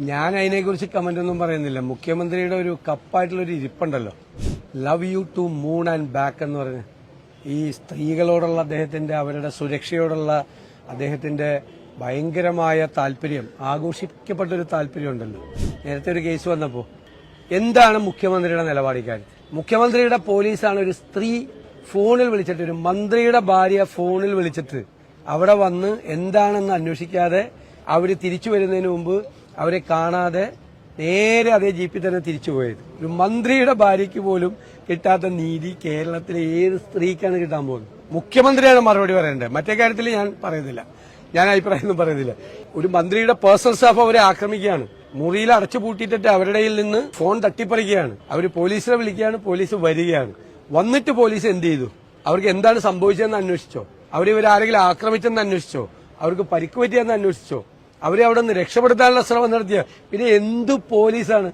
ഞാൻ അതിനെക്കുറിച്ച് കമന്റ് ഒന്നും പറയുന്നില്ല. മുഖ്യമന്ത്രിയുടെ ഒരു കപ്പായിട്ടുള്ളൊരു ഇരിപ്പുണ്ടല്ലോ, love you to moon and back എന്ന് പറഞ്ഞ് ഈ സ്ത്രീകളോടുള്ള അദ്ദേഹത്തിന്റെ, അവരുടെ സുരക്ഷയോടുള്ള അദ്ദേഹത്തിന്റെ ഭയങ്കരമായ താല്പര്യം, ആഘോഷിക്കപ്പെട്ടൊരു താല്പര്യമുണ്ടല്ലോ. നേരത്തെ ഒരു കേസ് വന്നപ്പോൾ എന്താണ് മുഖ്യമന്ത്രിയുടെ നിലപാടിക്കാർ? മുഖ്യമന്ത്രിയുടെ പോലീസാണ് ഒരു സ്ത്രീ ഫോണിൽ വിളിച്ചിട്ട്, ഒരു മന്ത്രിയുടെ ഭാര്യ ഫോണിൽ വിളിച്ചിട്ട് അവിടെ വന്ന് എന്താണെന്ന് അന്വേഷിക്കാതെ അവര് തിരിച്ചു വരുന്നതിന് മുമ്പ് അവരെ കാണാതെ നേരെ അതേ ജീപ്പിൽ തന്നെ തിരിച്ചു പോയത്. ഒരു മന്ത്രിയുടെ ഭാര്യയ്ക്ക് പോലും കിട്ടാത്ത നീതി കേരളത്തിലെ ഏത് സ്ത്രീക്കാണ് കിട്ടാൻ പോകുന്നത്? മുഖ്യമന്ത്രിയാണ് മറുപടി പറയേണ്ടത്. മറ്റേ കാര്യത്തിൽ ഞാൻ പറയുന്നില്ല, ഞാൻ അഭിപ്രായമൊന്നും പറയുന്നില്ല. ഒരു മന്ത്രിയുടെ പേഴ്സണൽ സ്റ്റാഫ് അവരെ ആക്രമിക്കുകയാണ്, മുറിയിൽ അടച്ചു പൂട്ടിയിട്ടിട്ട് അവരുടെ നിന്ന് ഫോൺ തട്ടിപ്പറിക്കുകയാണ്. അവർ പോലീസിനെ വിളിക്കുകയാണ്, പോലീസ് വരികയാണ്. വന്നിട്ട് പോലീസ് എന്ത് ചെയ്തു? അവർക്ക് എന്താണ് സംഭവിച്ചതെന്ന് അന്വേഷിച്ചോ? ഇവരാരെങ്കിലും ആക്രമിച്ചെന്ന് അന്വേഷിച്ചോ? അവർക്ക് പരിക്ക് പറ്റിയെന്ന് അന്വേഷിച്ചോ? അവരെ അവിടെ നിന്ന് രക്ഷപ്പെടുത്താനുള്ള ശ്രമം നടത്തിയ പിന്നെ എന്തു പോലീസാണ്?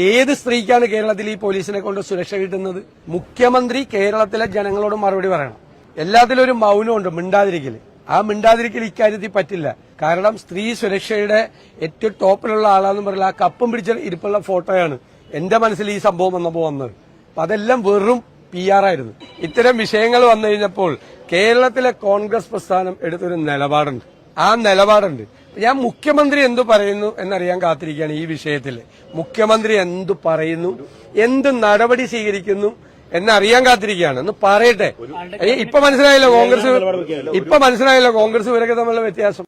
ഏത് സ്ത്രീക്കാണ് കേരളത്തിൽ ഈ പോലീസിനെ കൊണ്ട് സുരക്ഷ കിട്ടുന്നത്? മുഖ്യമന്ത്രി കേരളത്തിലെ ജനങ്ങളോട് മറുപടി പറയണം. എല്ലാത്തിലും ഒരു മൗനമുണ്ട്, മിണ്ടാതിരിക്കല്. ആ മിണ്ടാതിരിക്കൽ ഇക്കാര്യത്തിൽ പറ്റില്ല. കാരണം സ്ത്രീ സുരക്ഷയുടെ ഏറ്റവും ടോപ്പിലുള്ള ആളാന്ന് പറയുന്നത് ആ കപ്പം പിടിച്ച ഇരിപ്പുള്ള ഫോട്ടോയാണ് എന്റെ മനസ്സിൽ ഈ സംഭവം വന്നപ്പോൾ വന്നത്. അപ്പൊ അതെല്ലാം വെറും PR ആയിരുന്നു. ഇത്തരം വിഷയങ്ങൾ വന്നു കഴിഞ്ഞപ്പോൾ കേരളത്തിലെ കോൺഗ്രസ് പ്രസ്ഥാനം എടുത്തൊരു നിലപാടുണ്ട്. ആ നിലപാടുണ്ട്. ഞാൻ മുഖ്യമന്ത്രി എന്തു പറയുന്നു എന്നറിയാൻ കാത്തിരിക്കുകയാണ് ഈ വിഷയത്തിൽ. മുഖ്യമന്ത്രി എന്തു പറയുന്നു, എന്ത് നടപടി സ്വീകരിക്കുന്നു എന്നറിയാൻ കാത്തിരിക്കുകയാണ്. എന്ന് പറയട്ടെ. ഇപ്പൊ മനസ്സിലായല്ലോ കോൺഗ്രസ് ഇവരൊക്കെ തമ്മിലുള്ള വ്യത്യാസം.